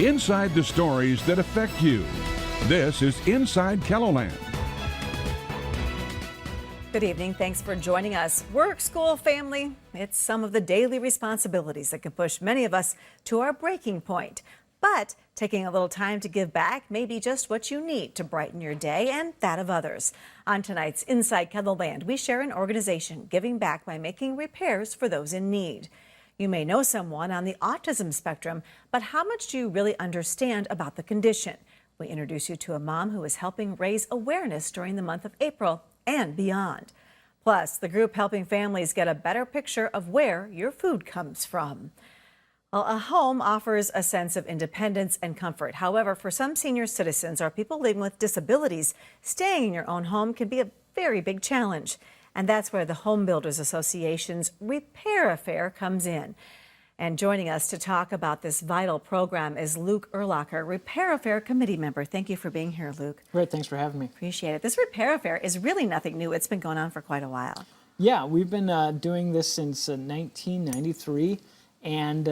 Inside the stories that affect you. This is Inside KELOLAND. Good evening. Thanks for joining us. Work, school, family, it's some of the daily responsibilities that can push many of us to our breaking point. But taking a little time to give back may be just what you need to brighten your day and that of others. On tonight's Inside KELOLAND, we share an organization giving back by making repairs for those in need. You may know someone on the autism spectrum, but how much do you really understand about the condition? We introduce you to a mom who is helping raise awareness during the month of April and beyond. Plus, the group helping families get a better picture of where your food comes from. Well, a home offers a sense of independence and comfort. However, for some senior citizens or people living with disabilities, staying in your own home can be a very big challenge. And that's where the Home Builders Association's Repair Affair comes in. And joining us to talk about this vital program is Luke Erlacher, Repair Affair Committee member. Thank you for being here, Luke. Great, thanks for having me. Appreciate it. This Repair Affair is really nothing new. It's been going on for quite a while. Yeah, we've been doing this since 1993, and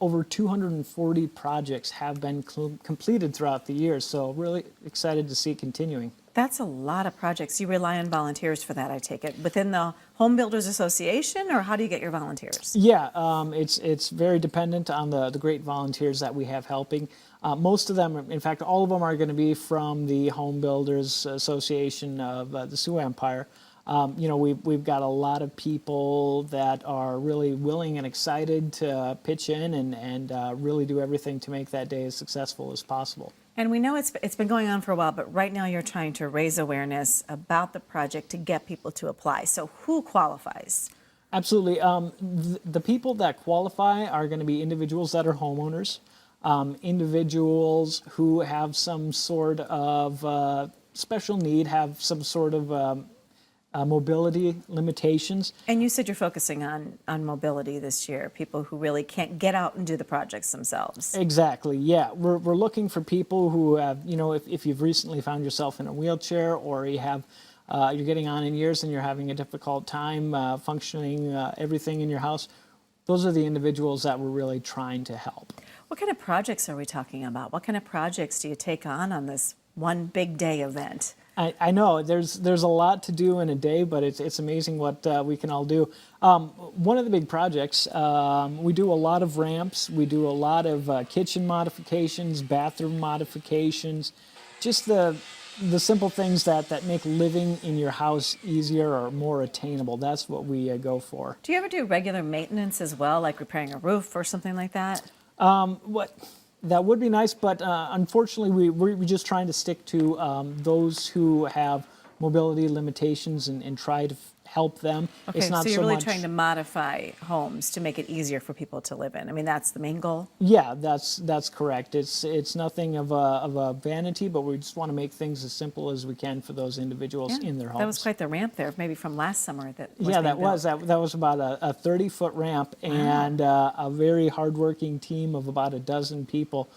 over 240 projects have been completed throughout the years, so really excited to see it continuing. That's a lot of projects. You rely on volunteers for that, I take it. Within the Home Builders Association, or how do you get your volunteers? Yeah, it's very dependent on the great volunteers that we have helping. Most of them, in fact, all of them are going to be from the Home Builders Association of the Sioux Empire. You know, we've got a lot of people that are really willing and excited to pitch in and really do everything to make that day as successful as possible. And we know it's been going on for a while, but right now you're trying to raise awareness about the project to get people to apply. So who qualifies? Absolutely. The people that qualify are going to be individuals that are homeowners, individuals who have some sort of special need, have some sort of mobility limitations. And you said you're focusing on mobility this year, people who really can't get out and do the projects themselves. Exactly, yeah. We're looking for people who have, you know, if you've recently found yourself in a wheelchair, or you have, you're getting on in years and you're having a difficult time functioning everything in your house, those are the individuals that we're really trying to help. What kind of projects are we talking about? What kind of projects do you take on this one big day event? I know there's a lot to do in a day, but it's amazing what we can all do. One of the big projects, we do a lot of ramps, we do a lot of kitchen modifications, bathroom modifications, just the simple things that make living in your house easier or more attainable. That's what we go for. Do you ever do regular maintenance as well, like repairing a roof or something like that? That would be nice, but unfortunately, we're just trying to stick to those who have mobility limitations and try to help them. Okay, it's not so you're really much trying to modify homes to make it easier for people to live in. I mean, that's the main goal? Yeah, that's correct. It's nothing of a vanity, but we just want to make things as simple as we can for those individuals in their homes. That was quite the ramp there, maybe from last summer. That was about a 30-foot ramp, and a very hardworking team of about a dozen people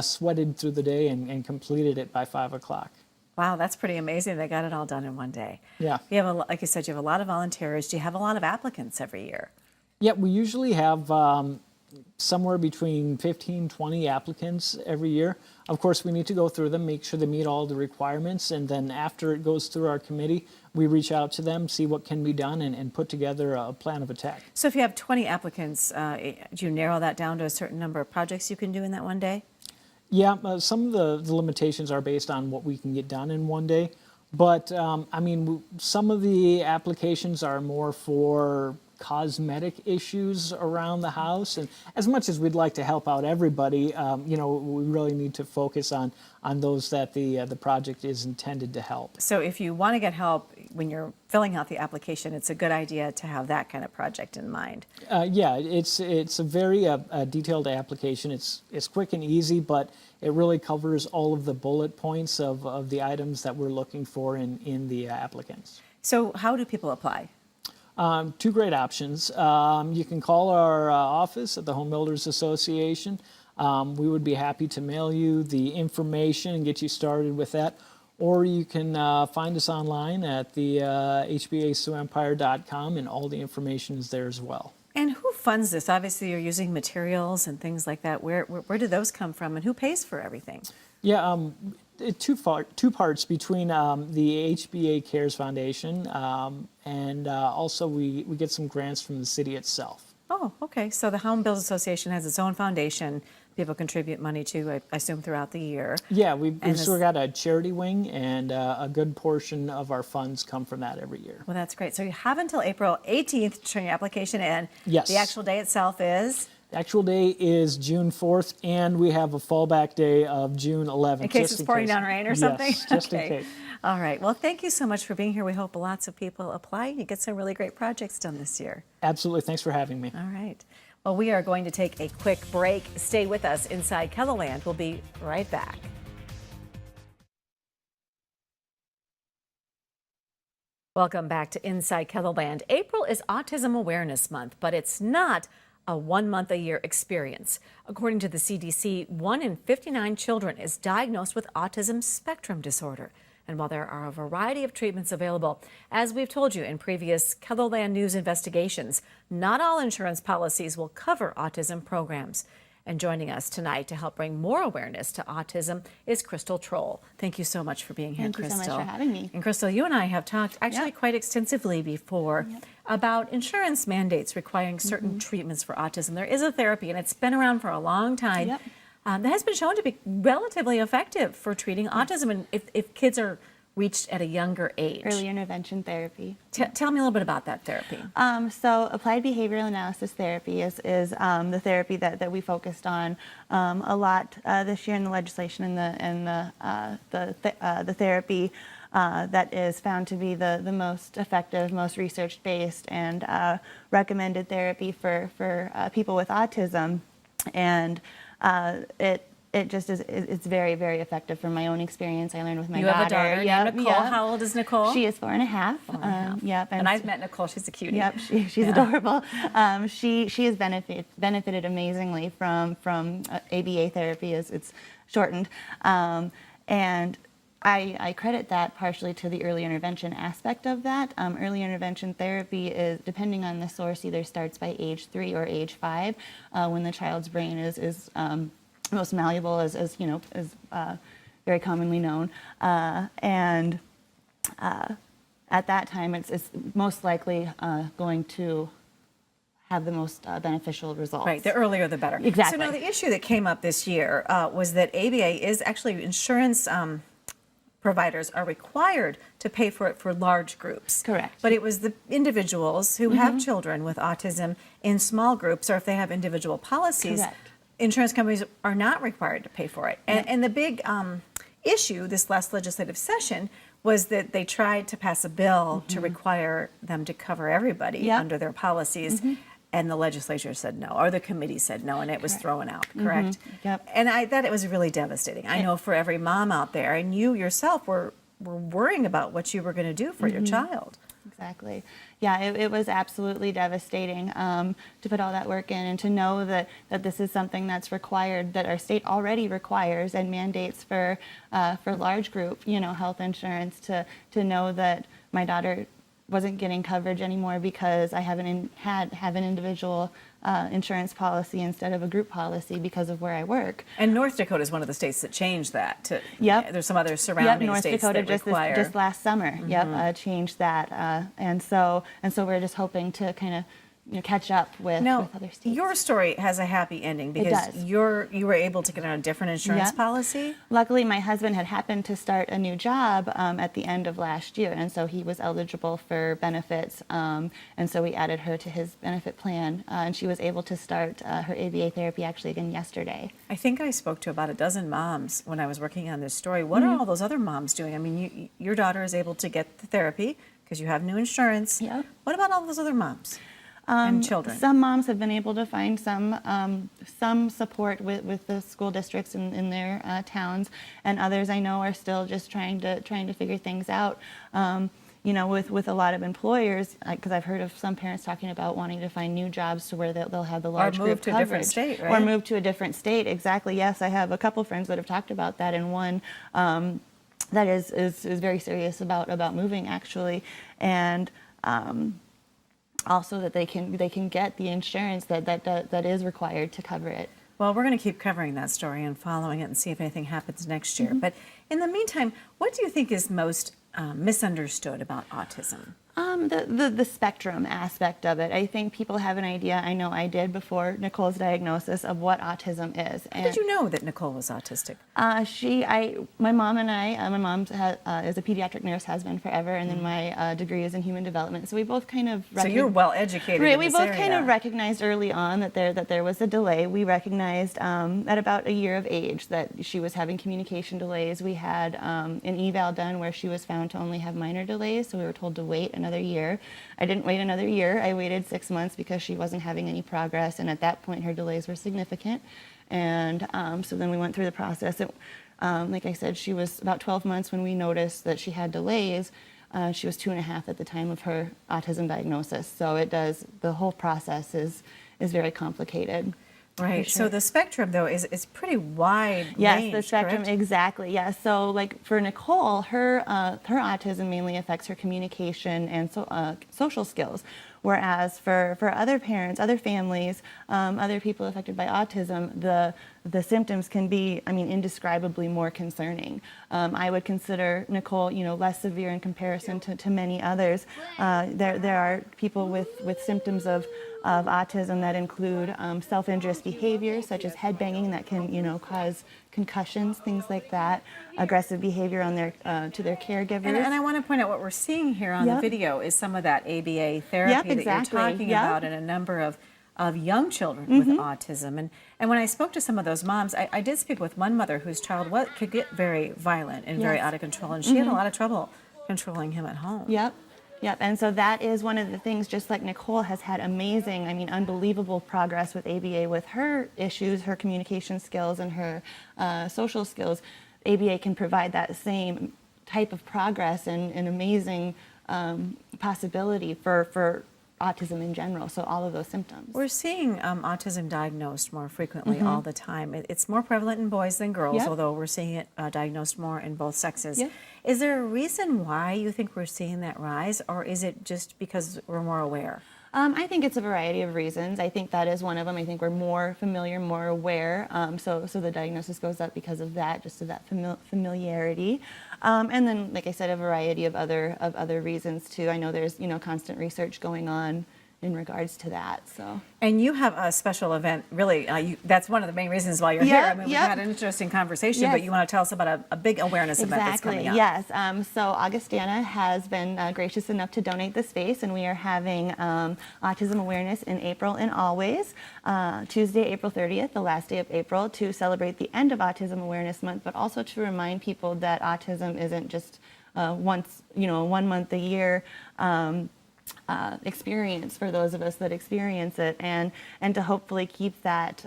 sweated through the day and completed it by 5 o'clock. Wow, that's pretty amazing. They got it all done in one day. Yeah. You have, like you said, you have a lot of volunteers. Do you have a lot of applicants every year? Yeah, we usually have somewhere between 15, 20 applicants every year. Of course, we need to go through them, make sure they meet all the requirements, and then after it goes through our committee, we reach out to them, see what can be done, and put together a plan of attack. So if you have 20 applicants, do you narrow that down to a certain number of projects you can do in that one day? Yeah, some of the limitations are based on what we can get done in one day. But, I mean, some of the applications are more for cosmetic issues around the house. And as much as we'd like to help out everybody, you know, we really need to focus on those that the project is intended to help. So if you want to get help when you're filling out the application, it's a good idea to have that kind of project in mind. Yeah, it's a very detailed application. It's quick and easy, but it really covers all of the bullet points of the items that we're looking for in the applicants. So how do people apply? Two great options. You can call our office at the Home Builders Association. We would be happy to mail you the information and get you started with that. Or you can find us online at the hbasouempire.com, and all the information is there as well. And who funds this? Obviously, you're using materials and things like that. Where do those come from, and who pays for everything? Yeah, two parts between the HBA Cares Foundation and also we get some grants from the city itself. Oh, okay. So the Home Builders Association has its own foundation. People contribute money to, I assume, throughout the year. Yeah, we've And sort of got a charity wing, and a good portion of our funds come from that every year. Well, that's great. So you have until April 18th to turn your application in. Yes. The actual day itself is? The actual day is June 4th, and we have a fallback day of June 11th. In case it's pouring down rain or something? Yes, just Okay. in case. All right. Well, thank you so much for being here. We hope lots of people apply and you get some really great projects done this year. Absolutely. Thanks for having me. All right. Well, we are going to take a quick break. Stay with us inside KELOLAND. We'll be right back. Welcome back to Inside KELOLAND. April is Autism Awareness Month, but it's not a 1 month a year experience. According to the CDC, 1 in 59 children is diagnosed with autism spectrum disorder. And while there are a variety of treatments available, as we've told you in previous KELOLAND News investigations, not all insurance policies will cover autism programs. And joining us tonight to help bring more awareness to autism is Crystal Troll. Thank you so much for being here, Crystal. Thank you so much for having me. And Crystal, you and I have talked actually quite extensively before about insurance mandates requiring certain treatments for autism. There is a therapy, and it's been around for a long time, that has been shown to be relatively effective for treating autism, and if kids are reached at a younger age. Early intervention therapy. Tell me a little bit about that therapy. So applied behavioral analysis therapy is the therapy that we focused on a lot this year in the legislation and the therapy that is found to be the most effective, most research-based, and recommended therapy for people with autism. And it just is, it's very, very effective from my own experience. I learned with my daughter. You have a daughter named Nicole. How old is Nicole? She is 4.5. Yep. And I've met Nicole. She's a cutie. Yep, she's adorable. She has benefited amazingly from ABA therapy, as it's shortened. And I credit that partially to the early intervention aspect of that. Early intervention therapy is, depending on the source, either starts by age 3 or age 5, when the child's brain is most malleable, as very commonly known, and at that time it's most likely going to have the most beneficial results. Right, the earlier the better. Exactly. So now the issue that came up this year was that ABA is actually insurance providers are required to pay for it for large groups. Correct. But it was the individuals who have children with autism in small groups, or if they have individual policies. Correct. Insurance companies are not required to pay for it. And the big issue this last legislative session was that they tried to pass a bill to require them to cover everybody under their policies. And the legislature said no, or the committee said no, and it was thrown out, correct? Yep. And I thought it was really devastating. I know for every mom out there, and you yourself were worrying about what you were going to do for your child. Exactly. Yeah, it was absolutely devastating to put all that work in, and to know that this is something that's required, that our state already requires and mandates for large group, health insurance, to know that my daughter wasn't getting coverage anymore because I have an individual insurance policy instead of a group policy because of where I work. And North Dakota is one of the states that changed that. There's some other surrounding North states Dakota that require. just last summer. Changed that, and so we're just hoping to kind of catch up with other states. Your story has a happy ending because you were able to get on a different insurance policy. Luckily, my husband had happened to start a new job at the end of last year, and so he was eligible for benefits, and so we added her to his benefit plan, and she was able to start her ABA therapy actually again yesterday. I think I spoke to about a dozen moms when I was working on this story. What are all those other moms doing? I mean, your daughter is able to get the therapy because you have new insurance. Yeah. What about all those other moms? And children. Some moms have been able to find some support with the school districts in their towns, and others I know are still just trying to figure things out. With a lot of employers, because I've heard of some parents talking about wanting to find new jobs to where they'll have the large group coverage. Or move to a different state, right? Or move to a different state, exactly. Yes, I have a couple friends that have talked about that, and one that is very serious about moving actually, and. also that they can get the insurance that is required to cover it. Well, we're going to keep covering that story and following it and see if anything happens next year. But in the meantime, what do you think is most misunderstood about autism? The spectrum aspect of it. I think people have an idea, I know I did before Nicole's diagnosis, of what autism is. How did you know that Nicole was autistic? My mom and I, my mom is a pediatric nurse, has been forever, and then my degree is in human development. So we both kind of So you're well educated. Right, in we this both area. kind of recognized early on that there was a delay. We recognized at about a year of age that she was having communication delays. We had an eval done where she was found to only have minor delays, so we were told to wait another year. I didn't wait another year. I waited 6 months because she wasn't having any progress, and at that point her delays were significant. And so then we went through the process. Like I said, she was about 12 months when we noticed that she had delays. She was 2.5 at the time of her autism diagnosis. So the whole process is very complicated. Right. Sure. So the spectrum, though, is pretty wide. Yes, range, the spectrum, correct? exactly. Yes. So, like for Nicole, her autism mainly affects her communication and social skills, whereas for other parents, other families, other people affected by autism, the symptoms can be, indescribably more concerning. I would consider Nicole, less severe in comparison to many others. There are people with symptoms of autism that include self-injurious behavior, such as headbanging, that can, cause concussions, things like that. Aggressive behavior on to their caregivers. And I want to point out what we're seeing here on the video is some of that ABA therapy that you're talking about in a number of young children with autism. And when I spoke to some of those moms, I did speak with one mother whose child could get very violent and very out of control, and she had a lot of trouble controlling him at home. Yep, and so that is one of the things, just like Nicole has had amazing, unbelievable progress with ABA with her issues, her communication skills, and her social skills. ABA can provide that same type of progress and amazing possibility for autism in general, so all of those symptoms. We're seeing autism diagnosed more frequently all the time. It's more prevalent in boys than girls, although we're seeing it diagnosed more in both sexes. Is there a reason why you think we're seeing that rise, or is it just because we're more aware? I think it's a variety of reasons. I think that is one of them. I think we're more familiar, more aware, so the diagnosis goes up because of that, just of that familiarity. And then, like I said, a variety of other reasons too. I know there's constant research going on in regards to that. So. And you have a special event, really, that's one of the main reasons why you're here. We've had an interesting conversation, but you want to tell us about a big awareness event that's coming up. Yes. So Augustana has been gracious enough to donate the space, and we are having autism awareness in April and always. Tuesday, April 30th, the last day of April, to celebrate the end of Autism Awareness Month, but also to remind people that autism isn't just once, 1 month a year experience for those of us that experience it, and to hopefully keep that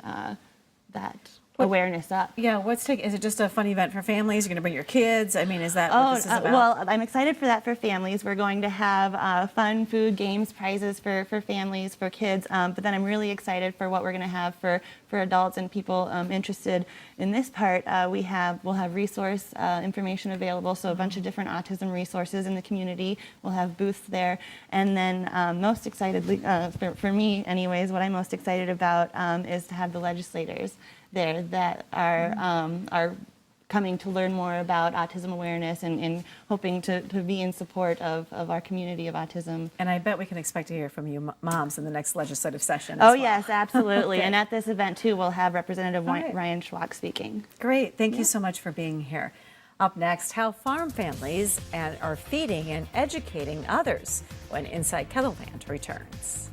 awareness up. Yeah, is it just a fun event for families? You're going to bring your kids? Is that what this is about? Well, I'm excited for that for families. We're going to have fun food, games, prizes for families, for kids, but then I'm really excited for what we're going to have for adults and people interested in this part. We'll have resource information available, so a bunch of different autism resources in the community. We'll have booths there, and then most excitedly, for me anyways, what I'm most excited about is to have the legislators there that are coming to learn more about autism awareness and hoping to be in support of our community of autism. And I bet we can expect to hear from you moms in the next legislative session. Oh, yes, absolutely. And at this event, too, we'll have Representative Ryan Schwach speaking. Great. Thank you so much for being here. Up next, how farm families are feeding and educating others when Inside KELOLAND returns.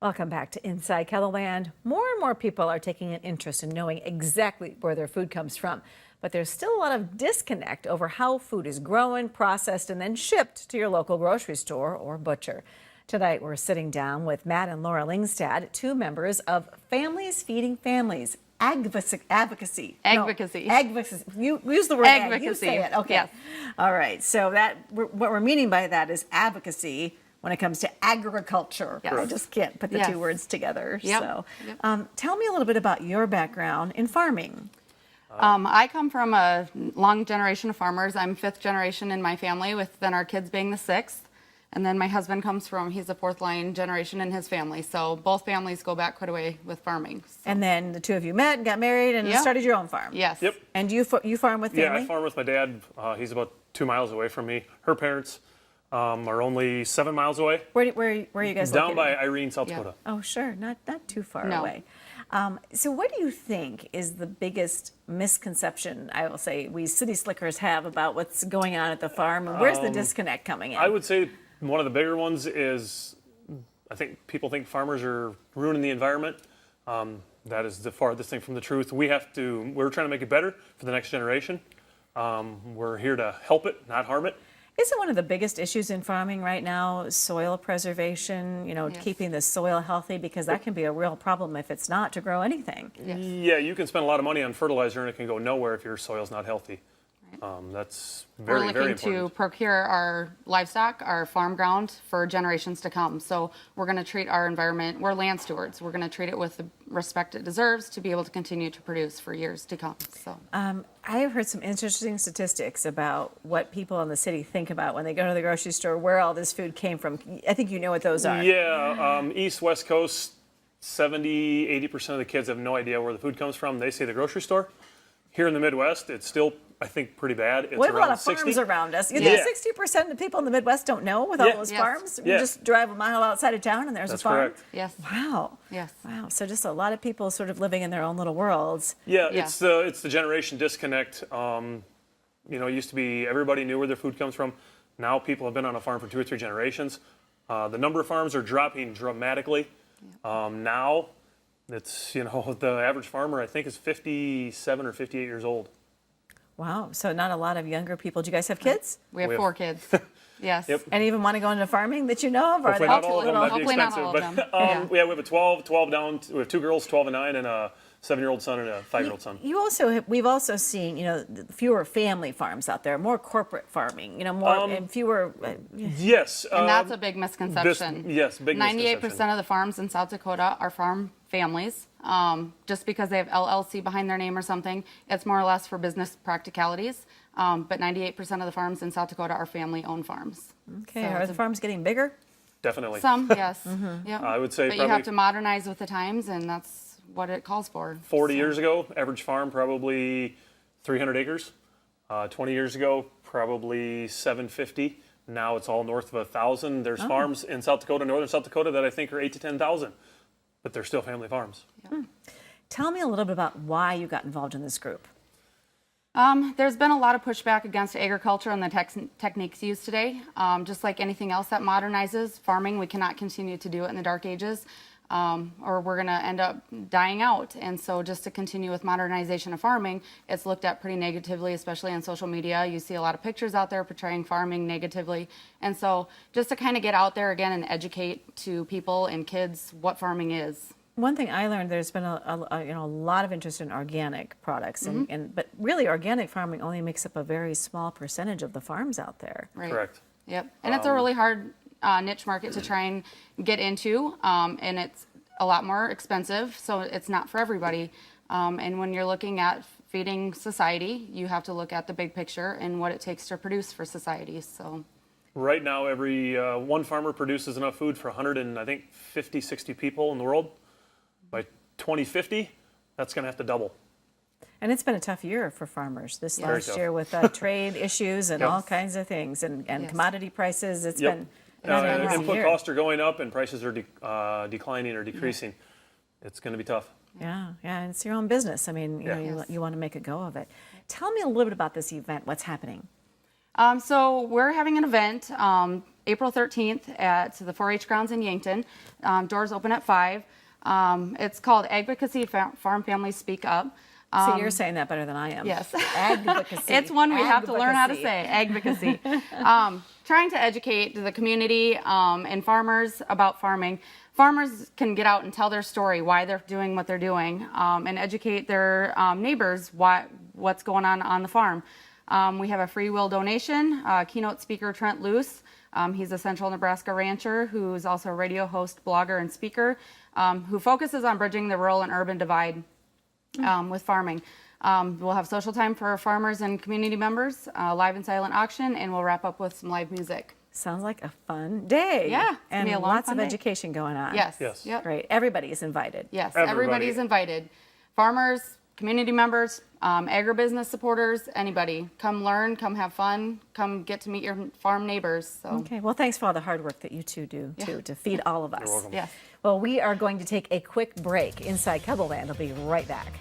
Welcome back to Inside KELOLAND. More and more people are taking an interest in knowing exactly where their food comes from. But there's still a lot of disconnect over how food is grown, processed, and then shipped to your local grocery store or butcher. Tonight, we're sitting down with Matt and Laura Lingstad, two members of Families Feeding Families. AGvocacy. AGvocacy. You use the word ag. You say it. Okay. Yes. All right. So what we're meaning by that is advocacy when it comes to agriculture. Yes. I just can't put the two words together. Yep. So tell me a little bit about your background in farming. I come from a long generation of farmers. I'm 5th generation in my family, with then our kids being the 6th. And then my husband comes from, he's the 4th line generation in his family. So both families go back quite a way with farming. So. And then the two of you met and got married and Yeah. started your own farm. Yes. Yep. And you farm with family? Yeah, I farm with my dad. He's about 2 miles away from me. Her parents are only 7 miles away. Where are you guys Down located? by Irene, South Yeah. Dakota. Oh, sure. Not too far No. away. So what do you think is the biggest misconception, I will say, we city slickers have about what's going on at the farm? And where's the disconnect coming in? I would say one of the bigger ones is I think people think farmers are ruining the environment. That is the farthest thing from the truth. We're trying to make it better for the next generation. We're here to help it, not harm it. Isn't one of the biggest issues in farming right now soil preservation, Yes. keeping the soil healthy? Because that can be a real problem if it's not to grow anything. Yes. Yeah, you can spend a lot of money on fertilizer and it can go nowhere if your soil's not healthy. That's very, We're very looking to important. procure our livestock, our farm ground for generations to come. So we're going to treat our environment, we're land stewards. We're going to treat it with the respect it deserves to be able to continue to produce for years to come. So I have heard some interesting statistics about what people in the city think about when they go to the grocery store, where all this food came from. I think you know what those are. Yeah, East, West Coast, 70, 80% of the kids have no idea where the food comes from. They say the grocery store. Here in the Midwest, it's still, I think, pretty bad. It's We have a lot around of farms 60. around us. You Yeah. think 60% of people in the Midwest don't know with all Yeah. those Yes. farms? Yeah. You just drive a mile outside of town and there's That's a farm? correct. yes. Wow. Yes. Wow. So just a lot of people sort of living in their own little worlds. Yeah, Yeah. it's the generation disconnect. It used to be everybody knew where their food comes from. Now people have been on a farm for 2 or 3 generations. The number of farms are dropping dramatically. Now, it's the average farmer I think is 57 or 58 years old. Wow. So not a lot of younger people. Do you guys have kids? We have We have- 4 kids. Yes. Yep. And even want to go into farming that you know of? Or are Hopefully they not all of them. That'd be Hopefully not expensive. all of But them. we have a 12 down. We have 2 girls, 12 and 9, and a 7-year-old son and a 5-year-old son. We've also seen, fewer family farms out there, more corporate farming, more and fewer. Yes. And that's a big misconception. Yes, big 98% misconception. of the farms in South Dakota are farm families. Just because they have LLC behind their name or something, it's more or less for business practicalities. But 98% of the farms in South Dakota are family-owned farms. Okay, So are it's the a- farms getting bigger? Definitely. Some, yes. Yep. I would say But you probably have to modernize with the times, and that's what it calls for. 40 years ago, average farm probably 300 acres. 20 years ago, probably 750. Now it's all north of 1,000. There's farms in South Dakota, northern South Dakota, that I think are 8 to 10,000, but they're still family farms. Tell me a little bit about why you got involved in this group. There's been a lot of pushback against agriculture and the techniques used today. Just like anything else that modernizes farming, we cannot continue to do it in the dark ages, or we're going to end up dying out. And so just to continue with modernization of farming, it's looked at pretty negatively, especially on social media. You see a lot of pictures out there portraying farming negatively. And so just to kind of get out there again and educate to people and kids what farming is. One thing I learned, there's been a lot of interest in organic products, but really organic farming only makes up a very small percentage of the farms out there. Right. Correct. Yep. And it's a really hard niche market to try and get into, and it's a lot more expensive, so it's not for everybody. And when you're looking at feeding society, you have to look at the big picture and what it takes to produce for society. So. Right now, every one farmer produces enough food for 50, 60 people in the world. By 2050, that's going to have to double. And it's been a tough year for farmers this Very last tough. year with trade issues and Yep. all kinds of things and Yes. commodity prices. It's Yep. been not an easy Input year. costs are going up and prices are declining or decreasing. It's going to be tough. Yeah, and it's your own business. I mean, Yeah. you want to make a go of it. Tell me a little bit about this event. What's happening? So we're having an event April 13th at the 4-H grounds in Yankton. Doors open at 5. It's called AGvocacy Farm Families Speak Up. So you're saying that better than I am. Yes. Advocacy. It's one we have to learn how to Advocacy. say, AGvocacy. Trying to educate the community and farmers about farming. Farmers can get out and tell their story, why they're doing what they're doing, and educate their neighbors what's going on the farm. We have a free will donation. Keynote speaker Trent Luce. He's a Central Nebraska rancher who's also a radio host, blogger, and speaker who focuses on bridging the rural and urban divide with farming. We'll have social time for our farmers and community members, live and silent auction, and we'll wrap up with some live music. Sounds like a fun day. Yeah, it's gonna and be a long, lots fun of day. education going on. Yes. Yes. Yep. Great. Everybody is invited. Yes. Everybody. Everybody's invited. Farmers, community members, agribusiness supporters, anybody. Come learn, come have fun, come get to meet your farm neighbors. So. Okay. Well, thanks for all the hard work that you two do too to feed all of us. You're welcome. Yes. Well, we are going to take a quick break. Inside KELOLAND will be right back.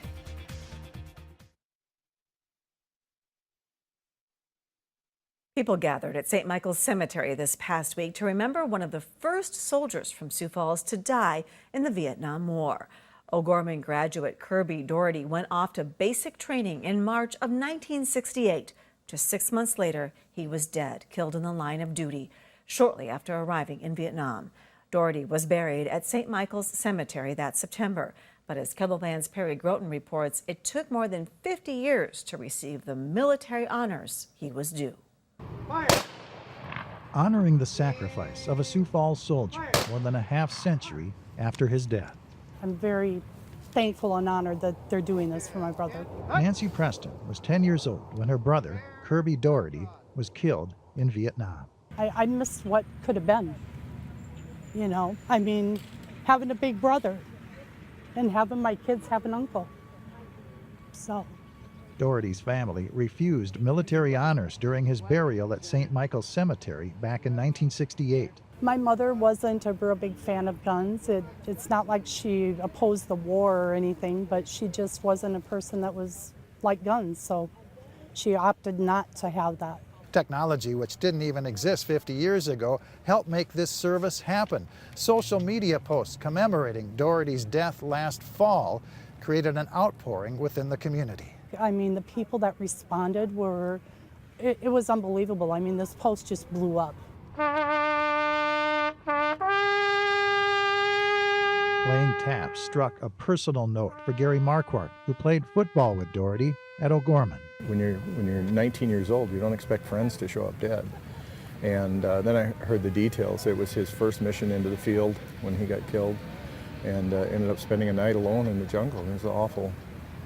People gathered at St. Michael's Cemetery this past week to remember one of the first soldiers from Sioux Falls to die in the Vietnam War. O'Gorman graduate Kirby Doherty went off to basic training in March of 1968. Just 6 months later, he was dead, killed in the line of duty, shortly after arriving in Vietnam. Doherty was buried at St. Michael's Cemetery that September. But as KELOLAND's Perry Groten reports, it took more than 50 years to receive the military honors he was due. Honoring the sacrifice of a Sioux Falls soldier more than a half-century after his death. I'm very thankful and honored that they're doing this for my brother. Nancy Preston was 10 years old when her brother, Kirby Doherty, was killed in Vietnam. I miss what could have been. You know, I mean, having a big brother and having my kids have an uncle. So. Doherty's family refused military honors during his burial at St. Michael's Cemetery back in 1968. My mother wasn't a real big fan of guns. It's not like she opposed the war or anything, but she just wasn't a person that was like guns, so she opted not to have that. Technology, which didn't even exist 50 years ago, helped make this service happen. Social media posts commemorating Doherty's death last fall created an outpouring within the community. I mean, the people that responded were, it was unbelievable. I mean, this post just blew up. Playing taps struck a personal note for Gary Marquardt, who played football with Doherty at O'Gorman. When you're 19 years old, you don't expect friends to show up dead. And then I heard the details. It was his first mission into the field when he got killed, and ended up spending a night alone in the jungle. It was an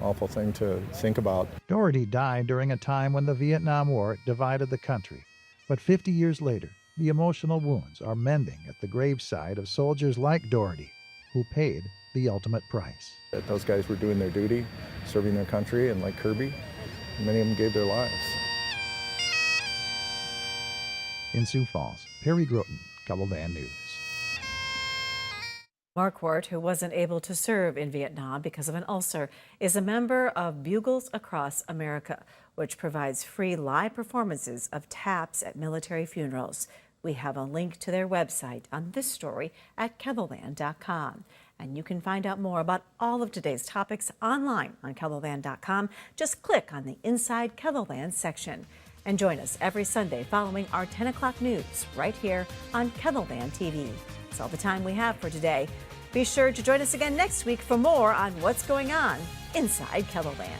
awful thing to think about. Doherty died during a time when the Vietnam War divided the country. But 50 years later, the emotional wounds are mending at the graveside of soldiers like Doherty, who paid the ultimate price. That those guys were doing their duty, serving their country, and like Kirby, many of them gave their lives. In Sioux Falls, Perry Groten, KELOLAND News. Marquardt, who wasn't able to serve in Vietnam because of an ulcer, is a member of Bugles Across America, which provides free live performances of taps at military funerals. We have a link to their website on this story at KELOLAND.com. And you can find out more about all of today's topics online on KELOLAND.com. Just click on the Inside KELOLAND section. And join us every Sunday following our 10 o'clock news right here on KELOLAND TV. That's all the time we have for today. Be sure to join us again next week for more on what's going on inside KELOLAND.